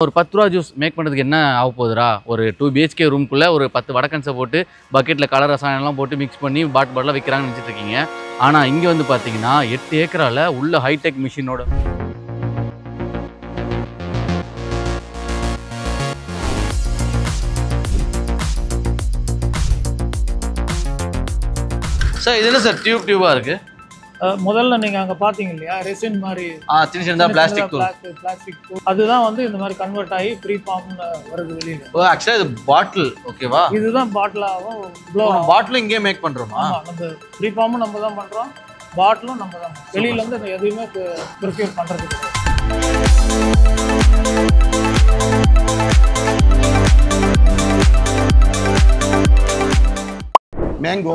ஒரு 10 ரூபா juice make பண்ணுறதுக்கு என்ன ஆக போகுதுரா? ஒரு 2 BHK ரூம்குள்ளே ஒரு 10 வடக்கன்ஸை போட்டு பக்கெட்டில் கலர் ரசாயனம்லாம் போட்டு மிக்ஸ் பண்ணி பாட்டில் விற்கிறாங்கன்னு நினச்சிட்டு இருக்கீங்க. ஆனால் இங்கே வந்து பார்த்தீங்கன்னா 8 ஏக்கரால் உள்ள ஹைடெக் மிஷினோட சார் இது என்ன சார் டியூபாக இருக்குது? முதல்ல நீங்க அங்க பாத்தீங்க இல்லையா ரெசின் மாதிரி சின்ன பிளாஸ்டிக் தூள் அதுதான் வந்து இந்த மாதிரி கன்வெர்ட் ஆகி ப்ரீ ஃபார்ம்ல வருது வெளியில. ஆக்சுவலா இது பாட்டில் ஓகேவா? இதுதான் பாட்டிலாவும் பாட்டிலும் இங்கே மேக் பண்றோமா? நம்ம ப்ரீ ஃபார்மும் நம்ம தான் பண்றோம், பாட்டிலும் நம்ம தான். வெளியில இருந்து எதுவுமே ப்ரிப்பேர் பண்றது mango,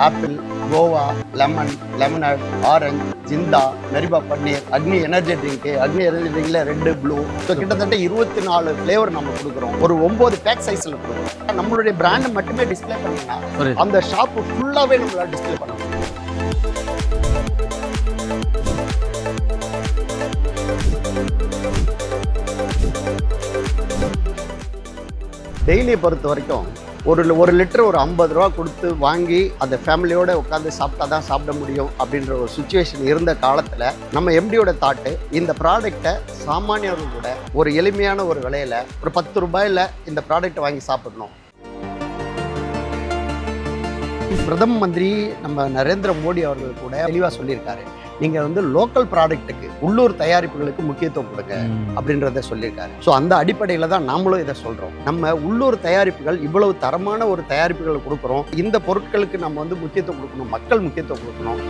apple, guava, lemon, lemonade, orange, ஜிந்தா, மெரிபா பன்னீர், அக்னி எனர்ஜி ட்ரிங்க்கு, அக்னி எனர்ஜி ட்ரிங்க்ல ரெட் ப்ளூ. ஸோ கிட்டத்தட்ட 24 ஃப்ளேவர் நம்ம கொடுக்குறோம். ஒரு 9 பேக் சைஸில் கொடுக்குறோம். நம்மளுடைய பிராண்டை மட்டுமே டிஸ்பிளே பண்ணிங்கன்னா அந்த ஷாப்பு ஃபுல்லாகவே நம்மளால் டிஸ்பிளே பண்ண முடியும். டெய்லியை பொறுத்த வரைக்கும் ஒரு லிட்டர் ஒரு 50 ரூபா கொடுத்து வாங்கி அந்த ஃபேமிலியோட உட்காந்து சாப்பிட்டா தான் சாப்பிட முடியும் அப்படின்ற ஒரு சுச்சுவேஷன் இருந்த காலத்தில் நம்ம எம்டியோட தாட்டு இந்த ப்ராடக்டை சாமானியர்கள் கூட ஒரு எளிமையான ஒரு விலையில் ஒரு 10 ரூபாயில் இந்த ப்ராடக்டை வாங்கி சாப்பிடணும். பிரதம மந்திரி நம்ம நரேந்திர மோடி அவர்கள் கூட தெளிவாக சொல்லியிருக்காரு, நீங்கள் வந்து லோக்கல் ப்ராடக்ட்டுக்கு உள்ளூர் தயாரிப்புகளுக்கு முக்கியத்துவம் கொடுங்க அப்படின்றத சொல்லியிருக்காரு. ஸோ அந்த அடிப்படையில் தான் நாமளும் இதை சொல்கிறோம். நம்ம உள்ளூர் தயாரிப்புகள் இவ்வளவு தரமான ஒரு தயாரிப்புகளை கொடுக்குறோம். இந்த பொருட்களுக்கு நம்ம வந்து முக்கியத்துவம் கொடுக்கணும், மக்கள் முக்கியத்துவம் கொடுக்கணும்.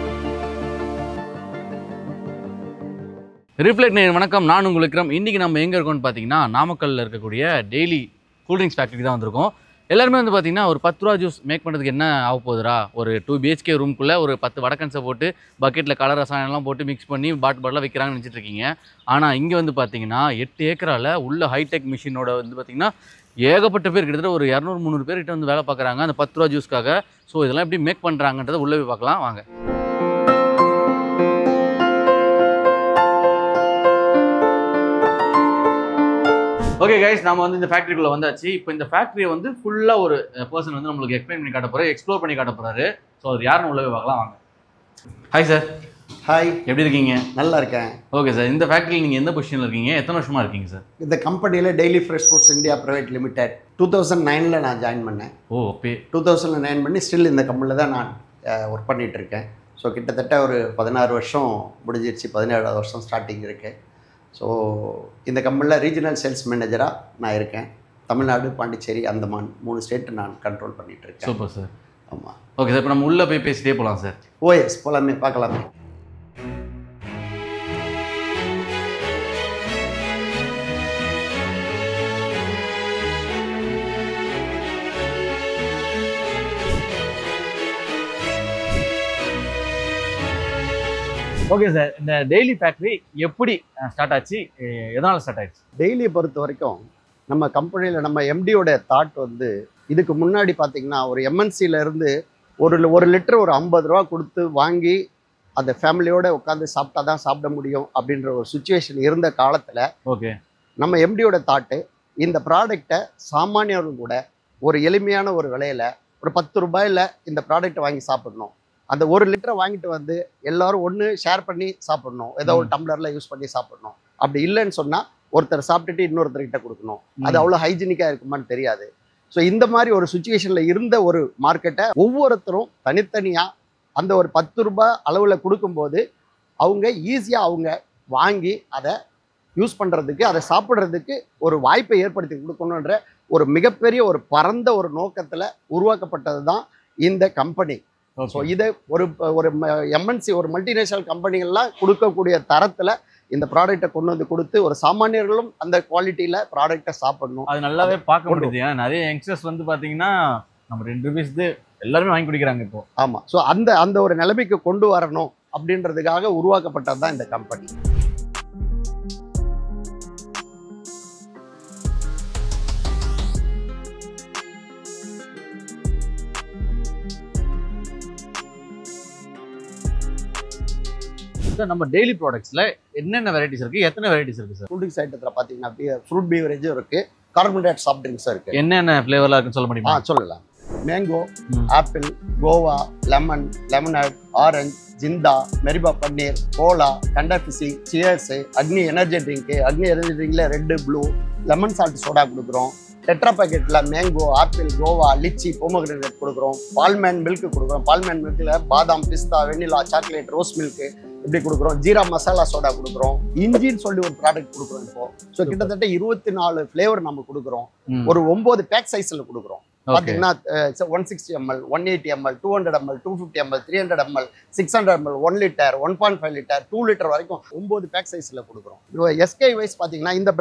ரிஃப்ளெக்ட் வணக்கம், நான் உங்களுக்கு விக்ரம். இன்றைக்கி நம்ம எங்கே இருக்கோம்னு பார்த்தீங்கன்னா நாமக்கல்லில் இருக்கக்கூடிய டெய்லி கூல்ட்ரிங்க்ஸ் ஃபேக்ட்ரி தான் வந்திருக்கோம். எல்லாருமே வந்து பார்த்தீங்கன்னா ஒரு 10 ரூபா ஜூஸ் மேக் பண்ணுறதுக்கு என்ன ஆக போகுதுரா? ஒரு 2 BHK ரூம்குள்ளே ஒரு 10 வடக்கன்ஸை போட்டு பக்கெட்டில் கலர் ரசாயனம்லாம் போட்டு மிக்ஸ் பண்ணி பாட்டில் விற்கிறாங்கன்னு நினச்சிட்டு இருக்கீங்க. ஆனால் இங்கே வந்து பார்த்தீங்கன்னா 8 ஏக்கரால் உள்ள ஹைடெக் மிஷினோட வந்து பார்த்தீங்கன்னா ஏகப்பட்ட பேர் கிட்டத்தட்ட ஒரு 200-300 பேர்கிட்ட வந்து வேலை பார்க்குறாங்க அந்த 10 ரூபா ஜூஸ்க்காக. ஸோ இதெல்லாம் எப்படி மேக் பண்ணுறாங்கன்றதை உள்ளே போய் பார்க்கலாம் வாங்க. ஓகே கைஸ், நம்ம வந்து இந்த ஃபேக்ட்ரிக்குள்ளே வந்தாச்சு. இப்போ இந்த ஃபேக்ட்ரியை வந்து ஃபுல்லாக ஒரு பர்சன் வந்து நம்மளுக்கு எக்ஸ்பிளைன் பண்ணி காட்ட போகிறாரு, எக்ஸ்ப்ளோர் பண்ணி காட்ட போகிறாரு. ஸோ அது யாருன்னு உள்ளே போய் பார்க்கலாம் வாங்க. Hi sir. ஹாய், எப்படி இருக்கீங்க? நல்லா இருக்கேன். ஓகே சார், இந்த ஃபேக்ட்ரியில் நீங்கள் எந்த பொசிஷனில் இருக்கீங்க, எத்தனை வருஷமாக இருக்கீங்க சார்? இந்த கம்பெனியில் daily Fresh Foods India Private limited 2009 நான் ஜாயின் பண்ணேன். ஓ ஓகே. 2009 பண்ணி ஸ்டில் இந்த கம்பெனியில் தான் நான் ஒர்க் பண்ணிகிட்டு இருக்கேன். ஸோ கிட்டத்தட்ட ஒரு 16 வருஷம் முடிஞ்சிருச்சு, 17ஆவது வருஷம் ஸ்டார்டிங் இருக்குது. ஸோ இந்த கம்பெனியில் ரீஜனல் சேல்ஸ் மேனேஜராக நான் இருக்கேன். தமிழ்நாடு, பாண்டிச்சேரி, அந்தமான் 3 ஸ்டேட்டு நான் கண்ட்ரோல் பண்ணிகிட்டு இருக்கேன். Super sir. ஆமாம். ஓகே சார், இப்போ நம்ம உள்ளே போய் பேசிட்டே போகலாம் சார். ஓஎஸ் போகலாமே, பார்க்கலாமே. ஓகே சார், இந்த டெய்லி ஃபேக்ட்ரி எப்படி ஸ்டார்ட் ஆச்சு, எதனால் ஸ்டார்ட் ஆயிடுச்சு? டெய்லியை பொறுத்த வரைக்கும் நம்ம கம்பெனியில் நம்ம எம்டியோட தாட் வந்து இதுக்கு முன்னாடி பார்த்திங்கன்னா ஒரு எம்என்சியிலேருந்து ஒரு லிட்டர் ஒரு 50 ரூபா கொடுத்து வாங்கி அந்த ஃபேமிலியோட உட்காந்து சாப்பிட்டா தான் சாப்பிட முடியும் அப்படின்ற ஒரு சுச்சுவேஷன் இருந்த காலத்தில் ஓகே நம்ம எம்டியோட தாட்டு இந்த ப்ராடக்டை சாமானியர்கள் கூட ஒரு எளிமையான ஒரு விலையில் ஒரு 10 ரூபாயில் இந்த ப்ராடக்டை வாங்கி சாப்பிடணும். அந்த 1 லிட்டரை வாங்கிட்டு வந்து எல்லாரும் ஒன்று ஷேர் பண்ணி சாப்பிடணும், ஏதோ ஒரு டம்ளரில் யூஸ் பண்ணி சாப்பிடணும். அப்படி இல்லைன்னு சொன்னால் ஒருத்தர் சாப்பிட்டுட்டு இன்னொருத்தர்கிட்ட கொடுக்கணும். அது அவ்வளோ ஹைஜீனிக்காக இருக்குமான்னு தெரியாது. ஸோ இந்த மாதிரி ஒரு சுச்சுவேஷனில் இருந்த ஒரு மார்க்கெட்டை ஒவ்வொருத்தரும் தனித்தனியாக அந்த ஒரு 10 ரூபாய் அளவில் கொடுக்கும்போது அவங்க ஈஸியாக அவங்க வாங்கி அதை யூஸ் பண்ணுறதுக்கு, அதை சாப்பிட்றதுக்கு ஒரு வாய்ப்பை ஏற்படுத்தி கொடுக்கணுன்ற ஒரு மிகப்பெரிய ஒரு பரந்த ஒரு நோக்கத்தில் உருவாக்கப்பட்டது தான் இந்த கம்பெனி. ஸோ இதை ஒரு எம்என்சி ஒரு மல்டிநேஷனல் கம்பெனிகள்லாம் கொடுக்கக்கூடிய தரத்தில் இந்த ப்ராடக்டை கொண்டு வந்து கொடுத்து ஒரு சாமானியர்களும் அந்த குவாலிட்டியில் ப்ராடக்டை சாப்பிடணும். அது நல்லாவே பார்க்க முடியுது. ஏன்னா நிறைய யங்ஸ்டர்ஸ் வந்து பார்த்தீங்கன்னா நம்ம 2 ரூபீஸ் எல்லாருமே வாங்கி குடிக்கிறாங்க இப்போ. ஆமாம். ஸோ அந்த ஒரு நிலைமைக்கு கொண்டு வரணும் அப்படின்றதுக்காக உருவாக்கப்பட்டது தான் இந்த கம்பெனி. சார் நம்ம டெய்லி ப்ராடக்ட்ஸ்ல என்னென்ன வெரைட்டிஸ் இருக்கு, எத்தனை வெரைட்டிஸ் இருக்கு சார்? கூல் ட்ரிங்க்ஸ் ஐட்டத்தில் பார்த்தீங்கன்னா ஃப்ரூட் பீவரேஜும் இருக்குது, கார்பனேட் சாஃப்ட் ட்ரிங்க்ஸும் இருக்குது. என்னென்ன ஃப்ளேவர்லாம் இருக்குன்னு சொல்ல முடியுமா? சொல்லலாம். Mango, apple, guava, lemon, lemonade, orange, ஜிந்தா, மெரிபா பன்னீர், கோலா, கண்டபிசி, cheers, Agni energy drink. Agni energy ட்ரிங்க்ல red, blue, lemon salt soda கொடுக்குறோம். டெட்ரா பேக்கெட்டில் mango, apple, guava, litchi, pomegranate கொடுக்குறோம். பால்மேன் மில்க் கொடுக்குறோம். பால்மேன் மில்கில் பாதாம், பிஸ்தா, வெண்ணிலா, சாக்லேட், ரோஸ் மில்க் இப்படி கொடுக்குறோம். ஜீரா மசாலா சோடா கொடுக்குறோம். இஞ்சின்னு சொல்லி ஒரு ப்ராடக்ட் கொடுக்குறோம் இப்போ. ஸோ கிட்டத்தட்ட 24 ஃப்ளேவர் நம்ம கொடுக்குறோம். ஒரு 9 பேக் சைஸில் கொடுக்குறோம். பார்த்தீங்கன்னா 160 ml, 180 ml, 200 ml, 250 ml, 300 ml, 600 ml, 1 litre, 1.5 litre, 2 litre வரைக்கும் 9 பேக் சைஸில் கொடுக்குறோம். எஸ்கே வைஸ் பார்த்தீங்கன்னா இந்த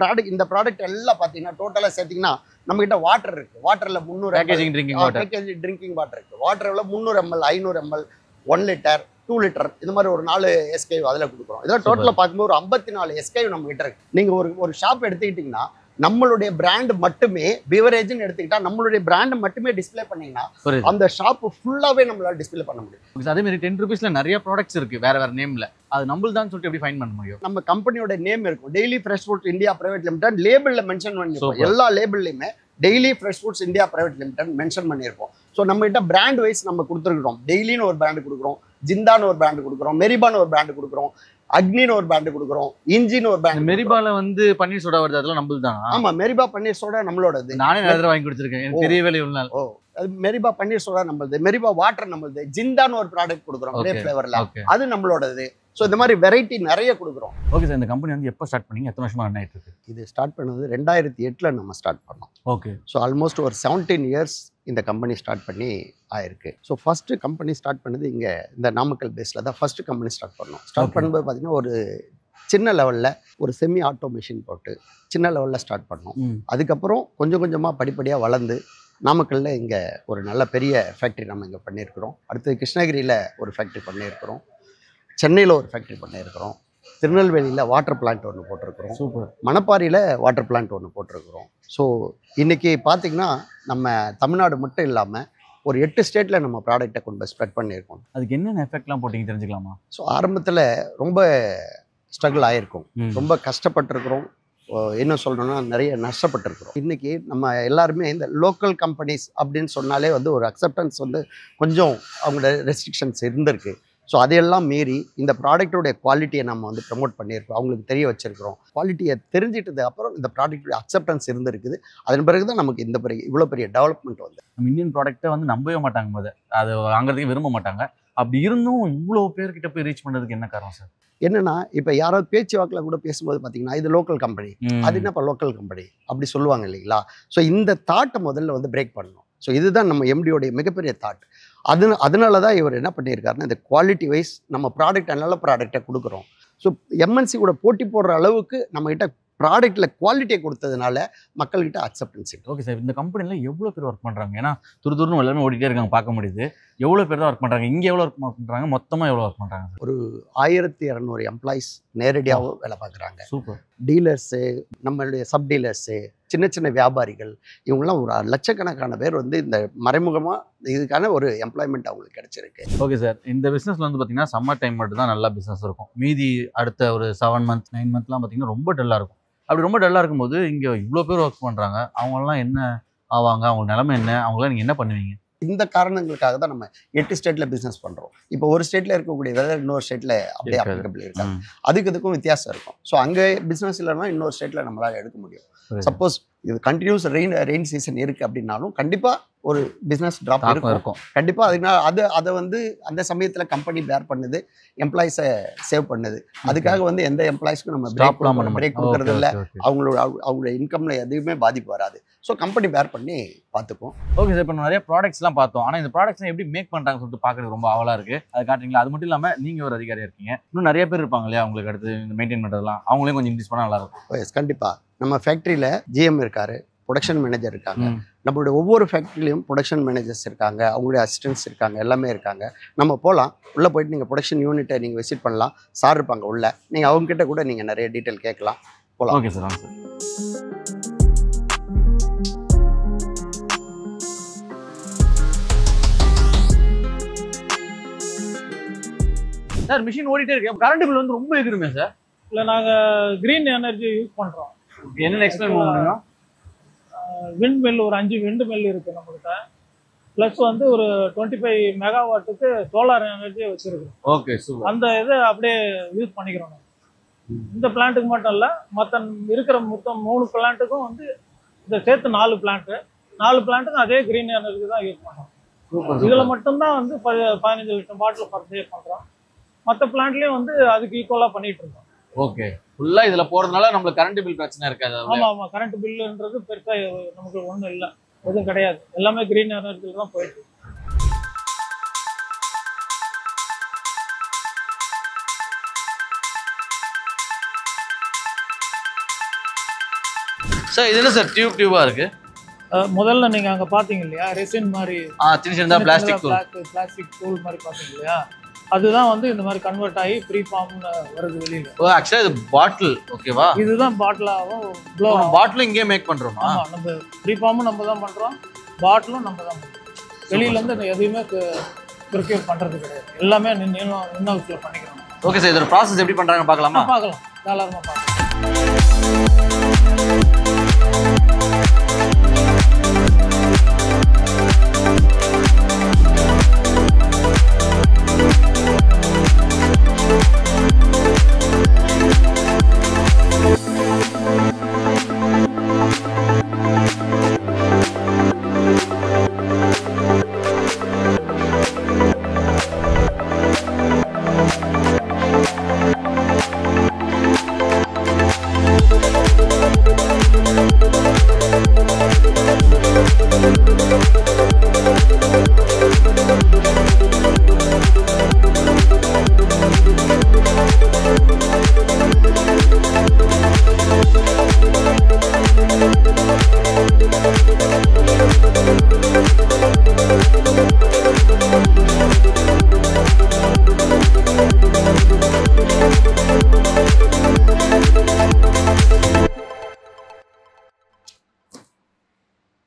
ப்ராடக்ட் எல்லாம் பார்த்தீங்கன்னா டோட்டலாக சேர்த்திங்கன்னா நம்மகிட்ட வாட்டர் இருக்குது. வாட்டரில் 300 பேக்கேஜிங் ட்ரிங்கிங் வாட்டர் இருக்குது. வாட்டரில் 300 ml, 500 ml, 1 லிட்டர், 2 லிட்டர், இந்த மாதிரி ஒரு 4 எஸ்கே அதில் கொடுக்குறோம். இதெல்லாம் டோட்டலாக பார்க்கும்போது ஒரு 54 எஸ்கே நம்மகிட்ட இருக்கு. நீங்கள் ஒரு ஷாப் எடுத்துக்கிட்டிங்கன்னா நம்மளுடைய பிராண்ட் மட்டுமே பீவரேஜ்னு எடுத்துக்கிட்டா நம்மளுடைய பிராண்ட் மட்டுமே டிஸ்ப்ளே பண்ணீங்கன்னா அந்த ஷாப் ஃபுல்லாவே நம்மளால டிஸ்ப்ளே பண்ண முடியும். அதே மாதிரி 10 ரூபீஸ்ல நிறைய ப்ராடக்ட்ஸ் இருக்கு வேற வேற நேம்ல. அது நம்மள்தான் சொல்லிட்டு எப்படி ஃபைண்ட் பண்ண முடியும்? நம்ம கம்பெனியோட நேம் இருக்கும், Daily Fresh Foods India Private Limited. லேபிள்ல மென்ஷன் பண்ணிருப்போம். எல்லா லேபிள்லயுமே Daily Fresh Foods India Private Limited mention பண்ணியிருப்போம். ஸோ நம்ம கிட்ட பிராண்ட் வைஸ் நம்ம கொடுத்துருக்கோம். டெய்லின்னு ஒரு பிராண்ட் கொடுக்குறோம், ஜிந்தான்னு ஒரு பிராண்ட் கொடுக்குறோம், மெரிபான்னு ஒரு பிராண்ட் கொடுக்குறோம், அக்னின்னு ஒரு பிராண்ட் கொடுக்குறோம், இஞ்சின்னு ஒரு பிராண்ட். மெரிபால வந்து பன்னீர் சோடா வருது, அதெல்லாம் நம்மளுதான். ஆமா, மெரிபா பன்னீர் சோடா நம்மளோடது. நானே நிறைய தடவை வாங்கி கொடுத்துருக்கேன், எனக்கு தெரியவே இல்லை இவ்வளவு நாள். அது மெரிபா பன்னீர் சோடா நம்மளது. மெரிபா வாட்டர் நம்மளது. ஜிந்தான்னு ஒரு ப்ராடக்ட் கொடுக்குறோம் கிரேப் ஃப்ளேவர்ல, அது நம்மளோடது. ஸோ இந்த மாதிரி வெரைட்டி நிறைய கொடுக்குறோம். ஓகே சார், இந்த கம்பெனி வந்து எப்போ ஸ்டார்ட் பண்ணீங்க, எத்தனை வருஷமா ரன் ஆயிட்டு இருக்கு? இது ஸ்டார்ட் பண்ணது 2008ல் நம்ம ஸ்டார்ட் பண்ணோம். ஓகே. ஸோ ஆல்மோஸ்ட் ஒரு 17 இயர்ஸ் இந்த கம்பெனி ஸ்டார்ட் பண்ணி ஆயிருக்கு. ஸோ ஃபர்ஸ்ட் கம்பெனி ஸ்டார்ட் பண்ணது இங்கே இந்த நாமக்கல் பேஸில் தான் ஃபர்ஸ்ட் கம்பெனி ஸ்டார்ட் பண்ணோம். ஸ்டார்ட் பண்ணும்போது பார்த்தீங்கன்னா ஒரு சின்ன லெவலில் ஒரு செமி ஆட்டோ மிஷின் போட்டு சின்ன லெவலில் ஸ்டார்ட் பண்ணோம். அதுக்கப்புறம் கொஞ்சம் கொஞ்சமாக படிப்படியாக வளர்ந்து நாமக்கல்ல இங்கே ஒரு நல்ல பெரிய ஃபேக்ட்ரி நம்ம இங்கே பண்ணியிருக்கிறோம். அடுத்தது கிருஷ்ணகிரியில் ஒரு ஃபேக்ட்ரி பண்ணியிருக்கிறோம், சென்னையில் ஒரு ஃபேக்ட்ரி பண்ணியிருக்கிறோம், திருநெல்வேலியில் வாட்டர் பிளான்ட் ஒன்று போட்டிருக்கிறோம், சூப்பர், மணப்பாறையில் வாட்டர் பிளான்ட் ஒன்று போட்டிருக்கிறோம். ஸோ இன்றைக்கி பார்த்திங்கன்னா நம்ம தமிழ்நாடு மட்டும் இல்லாமல் ஒரு 8 ஸ்டேட்டில் நம்ம ப்ராடக்டை கொண்டு போய் ஸ்ப்ரெட் பண்ணியிருக்கோம். அதுக்கு என்னென்ன எஃபெக்ட்லாம் போட்டிங்க தெரிஞ்சுக்கலாமா? ஸோ ஆரம்பத்தில் ரொம்ப ஸ்ட்ரகிள் ஆகிருக்கும், ரொம்ப கஷ்டப்பட்டிருக்கிறோம், என்ன சொல்லணும்னா நிறைய நஷ்டப்பட்டிருக்கிறோம். இன்றைக்கி நம்ம எல்லாருமே இந்த லோக்கல் கம்பெனிஸ் அப்படின்னு சொன்னாலே வந்து ஒரு அக்செப்டன்ஸ் வந்து கொஞ்சம் அவங்களோட ரெஸ்ட்ரிக்ஷன்ஸ் இருந்திருக்கு. ஸோ அதையெல்லாம் மீறி இந்த ப்ராடக்டோடைய குவாலிட்டியை நம்ம வந்து ப்ரமோட் பண்ணியிருக்கோம், அவங்களுக்கு தெரிய வச்சுருக்கிறோம். குவாலிட்டியை தெரிஞ்சிட்டது அப்புறம் இந்த ப்ராடக்டோடைய அக்செப்டன்ஸ் இருந்திருக்குது. அதன் பிறகு தான் நமக்கு இந்த இவ்வளோ பெரிய டெவலப்மெண்ட் வந்து. நம்ம இந்தியன் ப்ராடக்ட்டை வந்து நம்பவே மாட்டாங்க, போது அது வாங்குறதுக்கு விரும்ப மாட்டாங்க. அப்படி இருந்தும் இவ்வளோ பேர்கிட்ட போய் ரீச் பண்ணுறதுக்கு என்ன காரணம் சார்? என்னன்னா, இப்போ யாராவது பேச்சு வாக்கில் கூட பேசும்போது பார்த்தீங்கன்னா இது லோக்கல் கம்பெனி, அது என்னப்பா லோக்கல் கம்பெனி அப்படி சொல்லுவாங்க இல்லைங்களா? ஸோ இந்த தாட்டை முதல்ல வந்து பிரேக் பண்ணணும். ஸோ இதுதான் நம்ம எம்டியோடைய மிகப்பெரிய தாட். அதனால தான் இவர் என்ன பண்ணியிருக்காருன்னா, இந்த குவாலிட்டி வைஸ் நம்ம ப்ராடக்ட் நல்ல ப்ராடக்டை கொடுக்குறோம். ஸோ எம்என்சி கூட போட்டி போடுற அளவுக்கு நம்மகிட்ட ப்ராடக்ட்டில் குவாலிட்டியை கொடுத்ததுனால மக்கள்கிட்ட அக்செப்டன்ஸ். ஓகே சார், இந்த கம்பெனியில் எவ்வளோ பேர் ஒர்க் பண்ணுறாங்க? ஏன்னா துருதுருன்னு எல்லாரும் ஓடிட்டே இருக்காங்க, பார்க்க முடியுது. எவ்வளோ பேர் தான் ஒர்க் பண்ணுறாங்க? இங்கே எவ்வளோ ஒர்க் பண்ணுறாங்க? மொத்தமாக எவ்வளோ ஒர்க் பண்ணுறாங்க? ஒரு 1200 எம்ப்ளாயிஸ் நேரடியாகவும் வேலை பார்க்குறாங்க. சூப்பர். டீலர்ஸு, நம்மளுடைய சப் டீலர்ஸு, சின்ன சின்ன வியாபாரிகள், இவங்கெல்லாம் ஒரு லட்சக்கணக்கான பேர் வந்து இந்த மறைமுகமாக இதுக்கான ஒரு எம்ப்ளாய்மெண்ட் அவங்களுக்கு கிடைச்சிருக்கு. ஓகே சார், இந்த பிஸ்னஸில் வந்து பார்த்தீங்கன்னா சம்மர் டைம் மட்டும் தான் நல்லா பிஸ்னஸ் இருக்கும். மீதி அடுத்த ஒரு 7 மந்த் 9 மந்த்லாம் பார்த்தீங்கன்னா ரொம்ப டல்லாக இருக்கும். அப்படி ரொம்ப டல்லாக இருக்கும்போது இங்கே இவ்வளோ பேர் ஒர்க் பண்ணுறாங்க, அவங்களாம் என்ன ஆவாங்க? அவங்க நிலைமை என்ன? அவங்களாம் நீங்கள் என்ன பண்ணுவீங்க? இந்த காரணங்களுக்காக தான் நம்ம 8 ஸ்டேட்டில் பிஸ்னஸ் பண்ணுறோம். இப்போ ஒரு ஸ்டேட்டில் இருக்கக்கூடிய வெதர் இன்னொரு ஸ்டேட்டில் அப்படியே அப்ளிகபிள் இருக்காங்க. இதுக்கும் வித்தியாசம் இருக்கும். ஸோ அங்கே பிஸ்னஸ் இல்லைன்னா இன்னொரு ஸ்டேட்டில் நம்மளால் எடுக்க முடியும். சப்போஸ் இது கண்டினியூஸ் ரெயின் சீசன் இருக்குது அப்படின்னாலும் கண்டிப்பாக ஒரு பிஸ்னஸ் ட்ராப் இருக்கும். கண்டிப்பாக அதை வந்து அந்த சமயத்தில் கம்பெனி பேர் பண்ணுது, எம்ப்ளாயிஸை சேவ் பண்ணுது. அதுக்காக வந்து எந்த எம்ப்ளாயிஸ்க்கும் நம்ம பிரேக் கொடுக்கறது இல்லை. அவங்களோட இன்கம்ல எதுவுமே பாதிப்பு வராது. ஸோ கம்பெனி பேர் பண்ணி பார்த்துப்போம். ஓகே சார், இப்போ நிறைய ப்ராடக்ட்ஸ்லாம் பார்த்தோம். ஆனால் இந்த ப்ராடக்ட்ஸ்லாம் எப்படி மேக் பண்ணுறாங்கன்னு சொல்லிட்டு பார்க்குறது ரொம்ப ஆவலாக இருக்குது. அது காட்டுறீங்களா? அது மட்டும் இல்லாமல் நீங்கள் ஒரு அதிகாரியாக இருக்கீங்க, இன்னும் நிறைய பேர் இருப்பாங்க இல்லையா உங்களுக்கு அடுத்து இந்த மெயின்டைன் பண்ணுறதுலாம், அவங்களையும் கொஞ்சம் இன்க்ரீஸ் பண்ணால் நல்லாயிருக்கும். எஸ், கண்டிப்பாக. நம்ம ஃபேக்ட்ரியில் ஜிஎம் இருக்காரு, ப்ரொடக்ஷன் மேனேஜர் இருக்காங்க. நம்மளுடைய ஒவ்வொரு ஃபேக்ட்ரிலையும் ப்ரொடக்ஷன் மேனேஜர்ஸ் இருக்காங்க, அவங்களுடைய அசிஸ்டன்ட்ஸ் இருக்காங்க, எல்லாமே இருக்காங்க. நம்ம போகலாம், உள்ளே போயிட்டு நீங்கள் ப்ரொடக்ஷன் யூனிட்டை நீங்கள் விசிட் பண்ணலாம். சார் இருப்பாங்க உள்ளே, நீங்கள் அவங்ககிட்ட கூட நீங்கள் நிறைய டீட்டெயில் கேட்கலாம். போகலாம். ஓகே சார், வாங்க சார். சார் மிஷின் ஓடிட்டே இருக்கு, கரண்ட் பில் வந்து ரொம்ப எகிருமே சார்? இல்லை நாங்கள் க்ரீன் எனர்ஜி யூஸ் பண்ணுறோம். என்னென்ன எக்ஸ்பிளைன் பண்ணுங்க. விண்ட் மில் ஒரு 5 விண்ட் மில் இருக்குது நம்மகிட்ட. ப்ளஸ் வந்து ஒரு 25 மெகாவாட்டுக்கு சோலார் எனர்ஜியை வச்சுருக்கோம். Okay, super. அந்த இதை அப்படியே யூஸ் பண்ணிக்கிறோம். இந்த பிளான்ட்டுக்கு மட்டும் இல்லை, மற்ற இருக்கிற மொத்தம் 3 பிளான்ட்டுக்கும் வந்து இதை சேர்த்து 4 பிளான்ட்டுக்கும் அதே க்ரீன் எனர்ஜி தான் யூஸ் பண்ணுறோம். இதில் மட்டும்தான் வந்து 15 லிட்டர் பாட்டில் பர் டே பண்ணுறோம். மற்ற பிளான்ட்லேயும் வந்து அதுக்கு ஈக்குவலாக பண்ணிட்டு இருக்கோம். ஓகே, ஃபுல்லாக இதில் போகிறதுனால நம்மளுக்கு கரண்ட் பில் பிரச்சனை இருக்காது? ஆமாம், கரண்ட் பில்லுன்றது பெருசாக நமக்கு ஒன்றும் இல்லை, எதுவும் கிடையாது. எல்லாமே க்ரீன் எனர்ஜியில் தான் போயிட்டு. சார் இது என்ன சார் டியூபாக இருக்கு? முதல்ல நீங்கள் அங்கே பார்த்தீங்க இல்லையா, ரெசின் மாதிரி சின்ன பிளாஸ்டிக் தூள் மாதிரி பார்த்தீங்க இல்லையா, அதுதான் வந்து இந்த மாதிரி கன்வெர்ட் ஆகி ப்ரீ ஃபார்ம்னு வருது வெளியில். ஆக்சுவலாக இது பாட்டில், ஓகேவா? இதுதான் பாட்டிலாகவும் பாட்டிலும் இங்கேயே மேக் பண்ணுறோமா? ஆமாம், நம்ம ப்ரீ ஃபார்மும் நம்ம தான் பண்ணுறோம், பாட்டிலும் நம்ம தான் பண்ணுறோம். வெளியிலேருந்து எதுவுமே ப்ரிக்யூர் பண்ணுறது கிடையாது, எல்லாமே இன்ஹவுஸில் பண்ணிக்கிறோம். ஓகே சார், இதோட ப்ராசஸ் எப்படி பண்ணுறாங்க பார்க்கலாமா? பார்க்கலாம், தாராளமாக பார்க்கலாம்.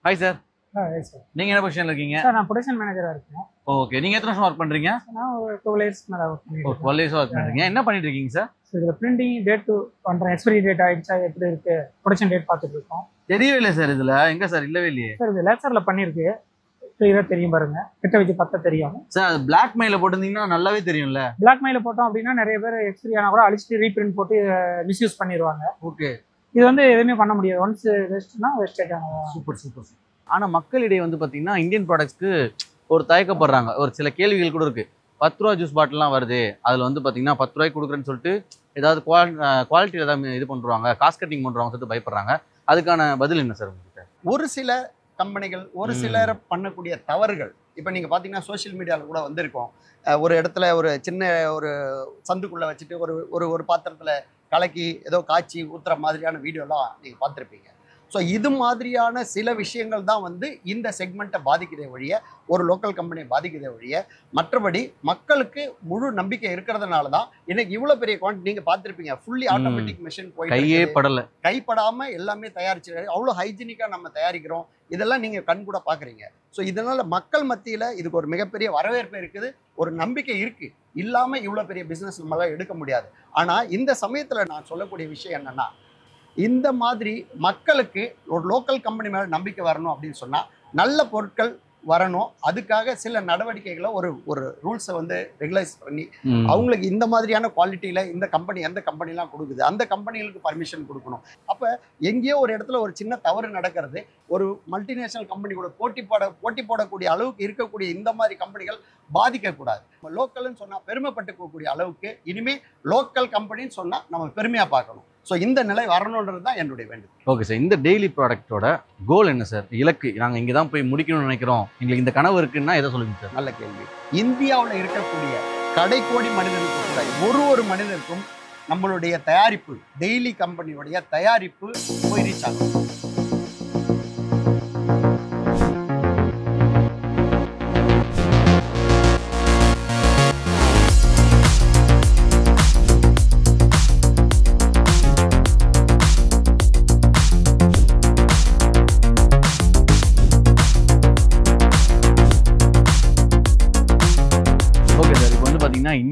Hi sir. நீங்க என்ன பொசிஷன்ல இருக்கீங்க? சார் நான் ப்ரொடக்ஷன் மேனேஜரா இருக்கேன். ஓகே, நீங்க எத்தனை வருஷம் ஒர்க் பண்றீங்க? நான் ஒரு 12 இயர்ஸ் மேல ஒர்க் பண்ணிருக்கேன். 12 இயர்ஸ் ஒர்க் பண்றீங்க. என்ன பண்ணிட்டு இருக்கீங்க சார்? இதுல பிரிண்டிங் டேட் பண்றேன், எக்ஸ்பைரி டேட் ஆயிடுச்சா எப்படி இருக்கு, ப்ரொடக்ஷன் டேட் பார்த்துட்டு இருக்கோம். தெரியவே இல்லை சார், இதுல எங்க சார் இல்லவே இல்லையே சார். இது லேசர்ல பண்ணிருக்கு, கிளியரா தெரியும் பாருங்க, கிட்ட வச்சு பார்த்தா தெரியும் சார். அது பிளாக் மெயில போட்டிருந்தீங்கன்னா நல்லாவே தெரியும்ல. பிளாக் மெயில போட்டோம் அப்படின்னா நிறைய பேர் எக்ஸ்பைரி ஆனா கூட அழிச்சிட்டு ரீபிரிண்ட் போட்டு மிஸ்யூஸ் பண்ணிடுவாங்க. ஓகே, இது வந்து எதுவுமே பண்ண முடியாது, ஒன்ஸ் வேஸ்ட்னா வேஸ்டேஜ் ஆகும். Super super. ஆனால் மக்களிடையே வந்து பார்த்தீங்கன்னா இந்தியன் ப்ராடக்ட்ஸ்க்கு ஒரு தயக்கப்படுறாங்க. ஒரு சில கேள்விகள் கூட இருக்குது. 10 ரூபா ஜூஸ் பாட்டிலாம் வருது, அதில் வந்து பார்த்தீங்கன்னா 10 ரூபாய்க்கு கொடுக்குறேன்னு சொல்லிட்டு ஏதாவது குவாலிட்டியில் ஏதாவது இது பண்ணுறாங்க, காஸ்ட் கட்டிங் பண்ணுறாங்க சொல்லிட்டு பயப்படுறாங்க. அதுக்கான பதில் என்ன சார் உங்ககிட்ட? ஒரு சில கம்பெனிகள், ஒரு சிலர் பண்ணக்கூடிய தவறுகள் இப்போ நீங்கள் பார்த்தீங்கன்னா சோஷியல் மீடியாவில் கூட வந்திருக்கோம். ஒரு இடத்துல ஒரு சின்ன ஒரு சந்துக்குள்ளே வச்சுட்டு ஒரு பாத்திரத்தில் கலக்கி ஏதோ காய்ச்சி ஊற்றுற மாதிரியான வீடியோலாம் நீங்கள் பார்த்துருப்பீங்க. ஸோ இது மாதிரியான சில விஷயங்கள் தான் வந்து இந்த செக்மெண்ட்டை பாதிக்கிறதே ஒழிய, ஒரு லோக்கல் கம்பெனியை பாதிக்கிறதே ஒழிய, மற்றபடி மக்களுக்கு முழு நம்பிக்கை இருக்கிறதுனால தான் இன்னைக்கு இவ்வளோ பெரிய குவான்டிட்டி நீங்கள் பார்த்துருப்பீங்க. ஃபுல்லி ஆட்டோமேட்டிக் மிஷின் போய் கையே படலை, கைப்படாமல் எல்லாமே தயாரிச்சு அவ்வளோ ஹைஜீனிக்காக நம்ம தயாரிக்கிறோம். இதெல்லாம் நீங்கள் கண் கூட பார்க்குறீங்க. ஸோ இதனால் மக்கள் மத்தியில் இதுக்கு ஒரு மிகப்பெரிய வரவேற்பு இருக்குது, ஒரு நம்பிக்கை இருக்குது. இல்லாமல் இவ்வளோ பெரிய பிஸ்னஸ் நம்மளால் எடுக்க முடியாது. ஆனால் இந்த சமயத்தில் நான் சொல்லக்கூடிய விஷயம் என்னென்னா, இந்த மாதிரி மக்களுக்கு ஒரு லோக்கல் கம்பெனி மேலே நம்பிக்கை வரணும் அப்படின்னு சொன்னால் நல்ல பொருட்கள் வரணும். அதுக்காக சில நடவடிக்கைகளை ஒரு ரூல்ஸை வந்து ரெகுலைஸ் பண்ணி அவங்களுக்கு இந்த மாதிரியான குவாலிட்டியில் இந்த கம்பெனி எந்த கம்பெனிலாம் கொடுக்குது அந்த கம்பெனிகளுக்கு பர்மிஷன் கொடுக்கணும். அப்போ எங்கேயோ ஒரு இடத்துல ஒரு சின்ன தவறு நடக்கிறது, ஒரு மல்டிநேஷனல் கம்பெனி கூட போட்டி போடக்கூடிய அளவுக்கு இருக்கக்கூடிய இந்த மாதிரி கம்பெனிகள் பாதிக்கக்கூடாது. நம்ம லோக்கல்னு சொன்னால் பெருமைப்பட்டுக்கக்கூடிய அளவுக்கு இனிமேல் லோக்கல் கம்பெனின்னு சொன்னால் நம்ம பெருமையாக பார்க்கணும். ஸோ இந்த நிலை வரணுன்றது தான் என்னுடைய வேண்டுகோள். ஓகே சார், இந்த டெய்லி ப்ராடக்ட்டோட கோல் என்ன சார்? இலக்கு, நாங்கள் இங்கே தான் போய் முடிக்கணும்னு நினைக்கிறோம், எங்களுக்கு இந்த கனவு இருக்குன்னா எதை சொல்லுங்க சார்? நல்ல கேள்வி. இந்தியாவில் இருக்கக்கூடிய கடைக்கோடி மனிதனுக்கு கூட ஒரு மனிதருக்கும் நம்மளுடைய தயாரிப்பு, டெய்லி கம்பெனியுடைய தயாரிப்பு போய் ரீச் ஆகும்.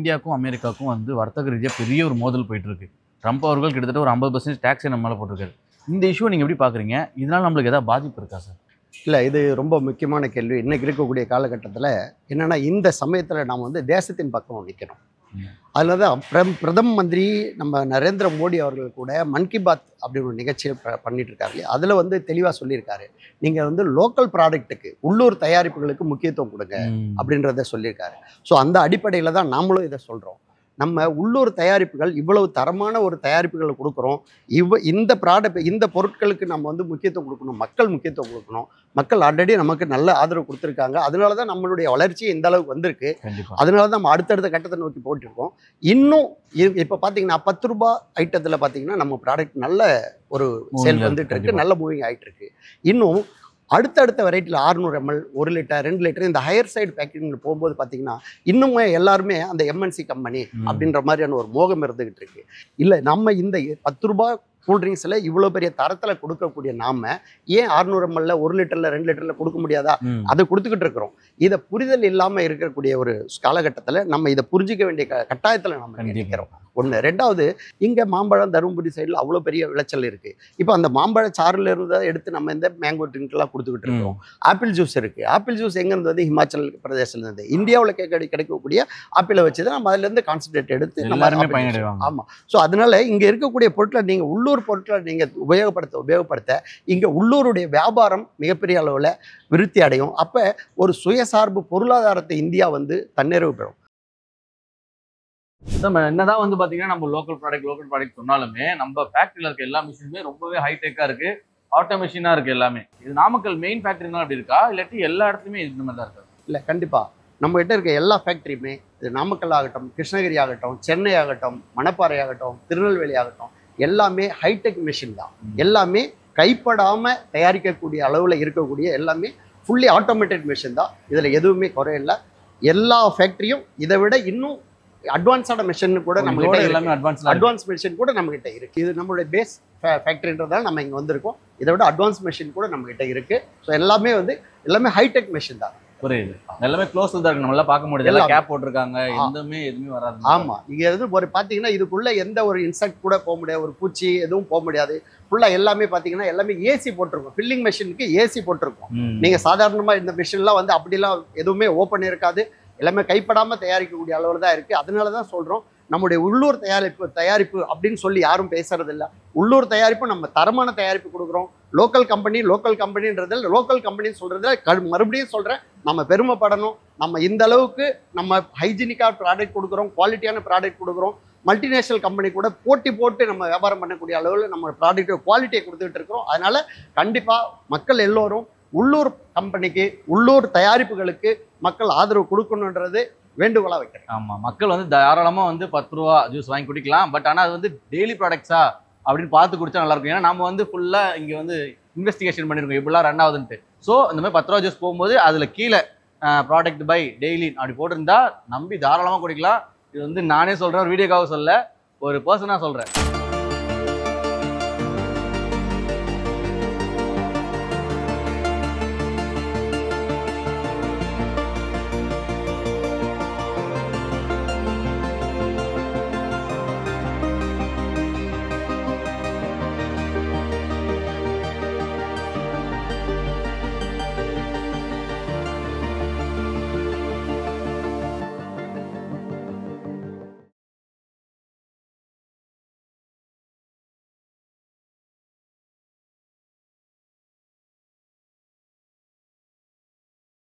இந்தியாவுக்கும் அமெரிக்காவுக்கும் வந்து வர்த்தக ரீதியாக பெரிய ஒரு மோதல் போயிட்டு இருக்கு. ட்ரம்ப் அவர்கள் கிட்டத்தட்ட ஒரு 50% டேக்ஸை நம்ம மேலே போட்டிருக்காரு. இந்த இஷ்யூ நீங்கள் எப்படி பார்க்குறீங்க? இதனால் நம்மளுக்கு ஏதாவது பாதிப்பு இருக்கா சார்? இல்லை, இது ரொம்ப முக்கியமான கேள்வி. இன்னைக்கு இருக்கக்கூடிய காலகட்டத்தில் என்னென்னா, இந்த சமயத்தில் நாம் வந்து தேசத்தின் பக்கம் நிற்கணும். அதில் தான் பிரதம மந்திரி நம்ம நரேந்திர மோடி அவர்கள் கூட மன் கி பாத் அப்படின்னு ஒரு நிகழ்ச்சியை பண்ணிட்டு இருக்காரு. அதில் வந்து தெளிவாக சொல்லியிருக்காரு, நீங்கள் வந்து லோக்கல் ப்ராடக்ட்டுக்கு, உள்ளூர் தயாரிப்புகளுக்கு முக்கியத்துவம் கொடுங்க அப்படின்றத சொல்லியிருக்காரு. ஸோ அந்த அடிப்படையில் தான் நாமளும் இதை சொல்கிறோம். நம்ம உள்ளூர் தயாரிப்புகள் இவ்வளவு தரமான ஒரு தயாரிப்புகளை கொடுக்குறோம். இந்த பொருட்களுக்கு நம்ம வந்து முக்கியத்துவம் கொடுக்கணும், மக்கள் முக்கியத்துவம் கொடுக்கணும். மக்கள் ஆல்ரெடி நமக்கு நல்ல ஆதரவு கொடுத்துருக்காங்க. அதனால தான் நம்மளுடைய வளர்ச்சி இந்த அளவுக்கு வந்திருக்கு. அதனால தான் நம்ம அடுத்தடுத்த கட்டத்தை நோக்கி போயிட்டுருக்கோம். இன்னும் இப்போ பார்த்தீங்கன்னா 10 ரூபாய் ஐட்டத்தில் பார்த்தீங்கன்னா நம்ம ப்ராடக்ட் நல்ல ஒரு சேல் வந்துட்டு இருக்கு, நல்ல மூவிங் ஆகிட்டு இருக்கு. இன்னும் அடுத்தடுத்த வெரைட்டியில் 600 ml, 1 லிட்டர், 2 லிட்டர் இந்த ஹையர் சைடு பேக்கிங் போகும்போது பார்த்தீங்கன்னா இன்னுமே எல்லாருமே அந்த எம்என்சி கம்பெனி அப்படின்ற மாதிரியான ஒரு மோகம் இருந்துகிட்டு இருக்கு. இல்லை, நம்ம இந்த 10 ரூபாய் கூல்ட்ரிங்க்ஸில் இவ்வளோ பெரிய தரத்தில் கொடுக்கக்கூடிய நாம ஏன் 600 ml, 1 லிட்டரில், 2 லிட்டரில் கொடுக்க முடியாதா? அதை கொடுத்துக்கிட்டு இருக்கிறோம். இதை புரிதல் இல்லாமல் இருக்கக்கூடிய ஒரு காலகட்டத்தில் நம்ம இதை புரிஞ்சிக்க வேண்டிய கட்டாயத்தில் நம்ம நினைக்கிறோம். ஒன்று. ரெண்டாவது, இங்கே மாம்பழம் தருமபுரி சைடில் அவ்வளோ பெரிய விளைச்சல் இருக்குது. இப்போ அந்த மாம்பழ சாறில் இருந்து எடுத்து நம்ம இந்த மேங்கோ ட்ரிங்க்லாம் கொடுத்துக்கிட்டு இருக்கிறோம். ஆப்பிள் ஜூஸ் இருக்குது. ஆப்பிள் ஜூஸ் எங்கேருந்து வந்து ஹிமாச்சல் பிரதேசத்துலேருந்து, இந்தியாவில் கிடைக்கக்கூடிய ஆப்பிளை வச்சு தான் நம்ம அதுலேருந்து கான்சன்ட்ரேட் எடுத்து நம்ம பயன்படுத்துவோம். ஆமாம். ஸோ அதனால இங்கே இருக்கக்கூடிய பொருட்களை நீங்கள் உள்ளூர் பொருட்களை நீங்கள் உபயோகப்படுத்த இங்கே உள்ளூருடைய வியாபாரம் மிகப்பெரிய அளவில் விருத்தி அடையும். அப்போ ஒரு சுயசார்பு பொருளாதாரத்தை இந்தியா வந்து தன்னிறைவு பெறும். நம்ம என்னதான் வந்து பார்த்தீங்கன்னா நம்ம லோக்கல் ப்ராடக்ட் சொன்னாலுமே நம்ம ஃபேக்ட்ரியில் இருக்க எல்லா மிஷினுமே ரொம்பவே ஹைடெக்காக இருக்குது, ஆட்டோமேஷனாக இருக்குது எல்லாமே. இது நாமக்கல் மெயின் ஃபேக்ட்ரினா அப்படி இருக்கா, இல்லாட்டி எல்லா இடத்துலையுமே இந்த மாதிரி தான் இருக்கா? இல்லை, கண்டிப்பாக நம்மகிட்ட இருக்க எல்லா ஃபேக்ட்ரியுமே, இது நாமக்கல் ஆகட்டும், கிருஷ்ணகிரி ஆகட்டும், சென்னை ஆகட்டும், மணப்பாறை ஆகட்டும், திருநெல்வேலி ஆகட்டும், எல்லாமே ஹைடெக் மிஷின் தான். எல்லாமே கைப்படாமல் தயாரிக்கக்கூடிய அளவில் இருக்கக்கூடிய எல்லாமே ஃபுல்லி ஆட்டோமேட்டட் மிஷின் தான். இதில் எதுவுமே குறையில்லை. எல்லா ஃபேக்ட்ரியும் இதை விட இன்னும் அட்வான்ஸான மிஷின் கூட நம்ம எல்லாமே அட்வான்ஸ் மிஷின் கூட நம்ம கிட்ட இருக்கு. இது நம்மளுடைய பேஸ் ஃபேக்டரின்றதால நம்ம இங்கே வந்திருக்கோம். இதை விட அட்வான்ஸ் மிஷின் கூட நம்ம கிட்ட இருக்கு. ஸோ எல்லாமே ஹைடெக் மிஷின் தான். புரியுது. எல்லாமே க்ளோஸ் தான் இருக்கு, நம்மளால பார்க்க முடியுது. எல்லாம் கேப் போட்டிருக்காங்க, எதுவுமே வராது. ஆமா, இங்க ஒரு பாத்தீங்கன்னா இதுக்குள்ள எந்த ஒரு இன்செக்ட் கூட போக முடியாது, ஒரு பூச்சி எதுவும் போக முடியாது. ஃபுல்லா எல்லாமே பாத்தீங்கன்னா எல்லாமே ஏசி போட்டிருக்கும். ஃபில்லிங் மெஷினுக்கு ஏசி போட்டிருக்கும். நீங்க சாதாரணமா இந்த மிஷின்லாம் வந்து அப்படிலாம் எதுவுமே ஓப்பன் இருக்காது. எல்லாமே கைப்படாமல் தயாரிக்கக்கூடிய அளவில் தான் இருக்குது. அதனால தான் சொல்கிறோம், நம்முடைய உள்ளூர் தயாரிப்பு அப்படின்னு சொல்லி யாரும் பேசுறது இல்லை. உள்ளூர் தயாரிப்பு, நம்ம தரமான தயாரிப்பு கொடுக்குறோம். லோக்கல் கம்பெனின்றதில் லோக்கல் கம்பெனின்னு சொல்கிறதுல மறுபடியும் சொல்கிறேன், நம்ம பெருமைப்படணும். நம்ம இந்த அளவுக்கு நம்ம ஹைஜீனிக்காக ப்ராடக்ட் கொடுக்குறோம், குவாலிட்டியான ப்ராடக்ட் கொடுக்குறோம். மல்டிநேஷனல் கம்பெனி கூட போட்டி போட்டு நம்ம வியாபாரம் பண்ணக்கூடிய அளவில் நம்ம ப்ராடக்ட் குவாலிட்டியை கொடுத்துட்டு இருக்கிறோம். அதனால் கண்டிப்பாக மக்கள் எல்லோரும் உள்ளூர் கம்பெனிக்கு, உள்ளூர் தயாரிப்புகளுக்கு மக்கள் ஆதரவு கொடுக்கணுன்றது வேண்டுகோளாக வைக்கிறேன். ஆமாம், மக்கள் வந்து தாராளமாக வந்து 10 ரூபா ஜூஸ் வாங்கி குடிக்கலாம். பட் ஆனால் அது வந்து டெய்லி ப்ராடக்ட்ஸா அப்படின்னு பார்த்து குடிச்சா நல்லாயிருக்கும். ஏன்னா நம்ம வந்து ஃபுல்லாக இங்கே வந்து இன்வெஸ்டிகேஷன் பண்ணியிருக்கோம் இப்படிலாம் ரன் ஆகுதுன்ட்டு. ஸோ இந்த மாதிரி 10 ரூபா ஜூஸ் போகும்போது அதில் கீழே ப்ராடக்ட் பை டெய்லி அப்படி போட்டிருந்தா நம்பி தாராளமாக குடிக்கலாம். இது வந்து நானே சொல்கிறேன், ஒரு வீடியோக்காக சொல்ல, ஒரு பர்சனாக சொல்கிறேன்.